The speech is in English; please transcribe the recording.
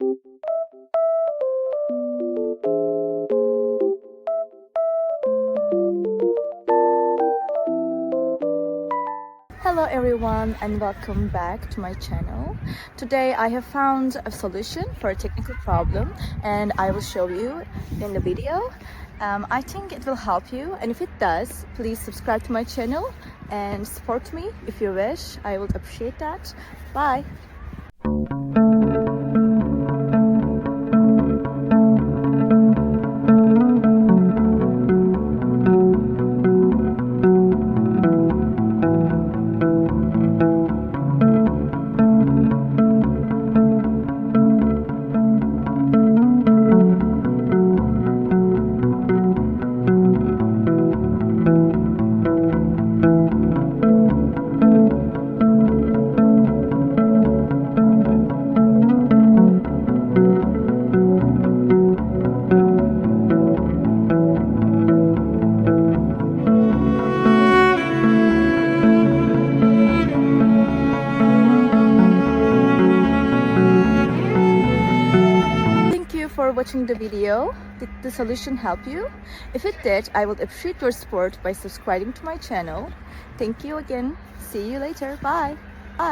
Hello everyone and welcome back to my channel. Today I have found a solution for a technical problem and I will show you in the video. I think it will help you, and if it does, please subscribe to my channel and support me if you wish. I would appreciate that. Bye! For watching the video. Did the solution help you? If it did, I would appreciate your support by subscribing to my channel. Thank you again. See you later. Bye. Bye.